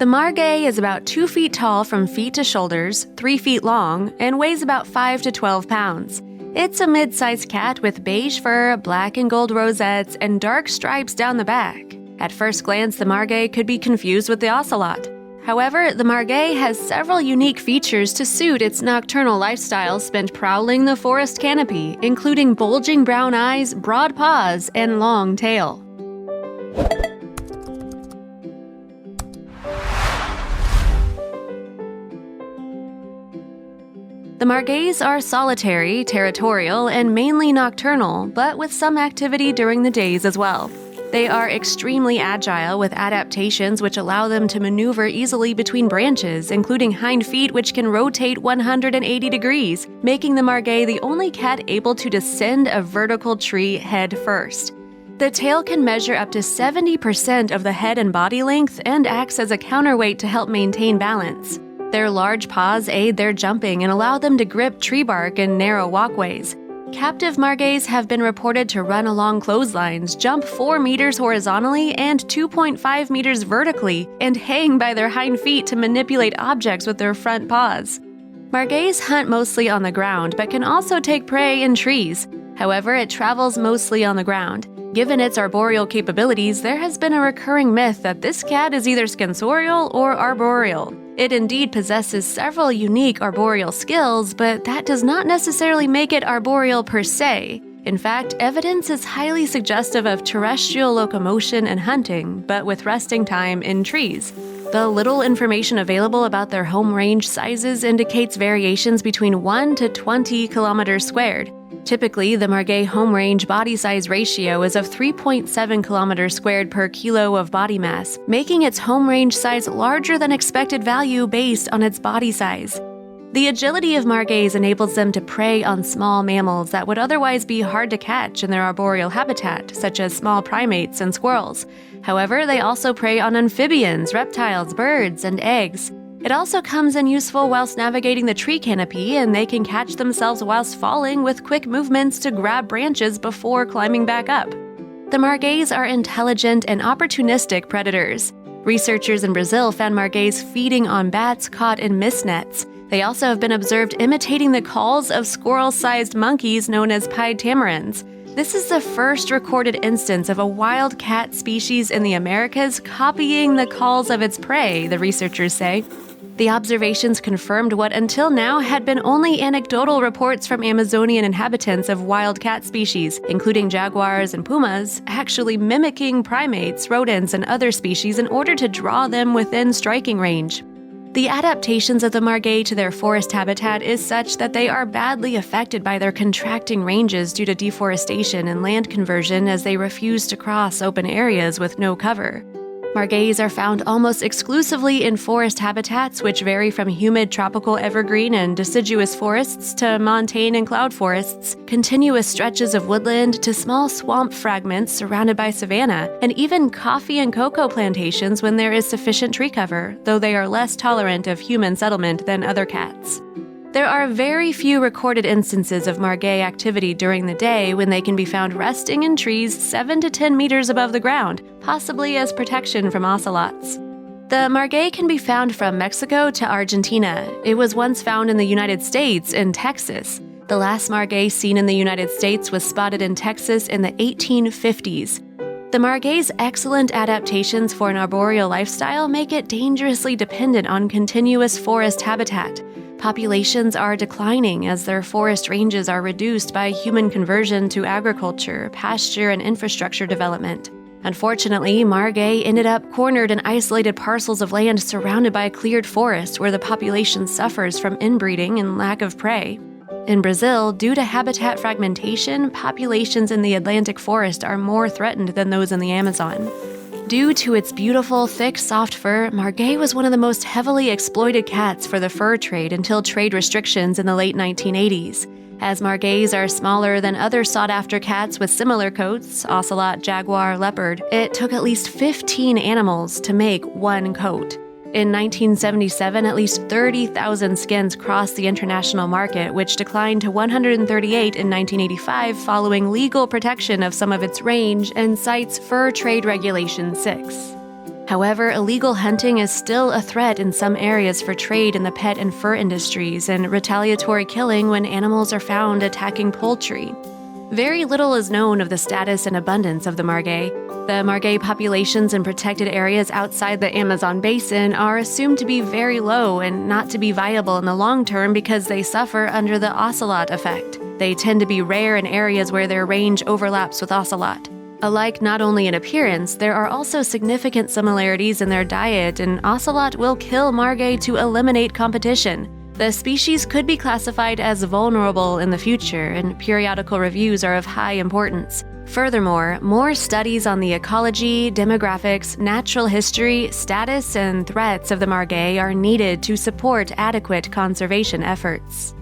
The margay is about 2 feet tall from feet to shoulders, 3 feet long, and weighs about 5 to 12 pounds. It's a mid-sized cat with beige fur, black and gold rosettes, and dark stripes down the back. At first glance, the margay could be confused with the ocelot. However, the margay has several unique features to suit its nocturnal lifestyle spent prowling the forest canopy, including bulging brown eyes, broad paws, and long tail. The margays are solitary, territorial, and mainly nocturnal, but with some activity during the days as well. They are extremely agile with adaptations which allow them to maneuver easily between branches, including hind feet which can rotate 180 degrees, making the margay the only cat able to descend a vertical tree head first. The tail can measure up to 70% of the head and body length and acts as a counterweight to help maintain balance. Their large paws aid their jumping and allow them to grip tree bark and narrow walkways. Captive margays have been reported to run along clotheslines, jump 4 meters horizontally and 2.5 meters vertically, and hang by their hind feet to manipulate objects with their front paws. Margays hunt mostly on the ground, but can also take prey in trees. However, it travels mostly on the ground. Given its arboreal capabilities, there has been a recurring myth that this cat is either scansorial or arboreal. It indeed possesses several unique arboreal skills, but that does not necessarily make it arboreal per se. In fact, evidence is highly suggestive of terrestrial locomotion and hunting, but with resting time in trees. The little information available about their home range sizes indicates variations between 1 to 20 kilometers squared. Typically, the margay home range body size ratio is of 3.7 kilometers squared per kilo of body mass, making its home range size larger than expected value based on its body size. The agility of margays enables them to prey on small mammals that would otherwise be hard to catch in their arboreal habitat, such as small primates and squirrels. However, they also prey on amphibians, reptiles, birds, and eggs. It also comes in useful whilst navigating the tree canopy, and they can catch themselves whilst falling with quick movements to grab branches before climbing back up. The margays are intelligent and opportunistic predators. Researchers in Brazil found margays feeding on bats caught in mist nets. They also have been observed imitating the calls of squirrel-sized monkeys known as pied tamarins. This is the first recorded instance of a wild cat species in the Americas copying the calls of its prey, the researchers say. The observations confirmed what until now had been only anecdotal reports from Amazonian inhabitants of wild cat species, including jaguars and pumas, actually mimicking primates, rodents, and other species in order to draw them within striking range. The adaptations of the margay to their forest habitat is such that they are badly affected by their contracting ranges due to deforestation and land conversion as they refuse to cross open areas with no cover. Margays are found almost exclusively in forest habitats which vary from humid tropical evergreen and deciduous forests to montane and cloud forests, continuous stretches of woodland to small swamp fragments surrounded by savanna, and even coffee and cocoa plantations when there is sufficient tree cover, though they are less tolerant of human settlement than other cats. There are very few recorded instances of margay activity during the day when they can be found resting in trees 7 to 10 meters above the ground, possibly as protection from ocelots. The margay can be found from Mexico to Argentina. It was once found in the United States in Texas. The last margay seen in the United States was spotted in Texas in the 1850s. The margay's excellent adaptations for an arboreal lifestyle make it dangerously dependent on continuous forest habitat. Populations are declining as their forest ranges are reduced by human conversion to agriculture, pasture, and infrastructure development. Unfortunately, margay ended up cornered in isolated parcels of land surrounded by cleared forest where the population suffers from inbreeding and lack of prey. In Brazil, due to habitat fragmentation, populations in the Atlantic forest are more threatened than those in the Amazon. Due to its beautiful, thick, soft fur, margay was one of the most heavily exploited cats for the fur trade until trade restrictions in the late 1980s. As margays are smaller than other sought-after cats with similar coats, ocelot, jaguar, leopard, it took at least 15 animals to make one coat. In 1977, at least 30,000 skins crossed the international market, which declined to 138 in 1985 following legal protection of some of its range and CITES Fur Trade Regulation 6. However, illegal hunting is still a threat in some areas for trade in the pet and fur industries and retaliatory killing when animals are found attacking poultry. Very little is known of the status and abundance of the margay. The margay populations in protected areas outside the Amazon basin are assumed to be very low and not to be viable in the long term because they suffer under the ocelot effect. They tend to be rare in areas where their range overlaps with ocelot. Alike not only in appearance, there are also significant similarities in their diet, and ocelot will kill margay to eliminate competition. The species could be classified as vulnerable in the future, and periodical reviews are of high importance. Furthermore, more studies on the ecology, demographics, natural history, status, and threats of the margay are needed to support adequate conservation efforts.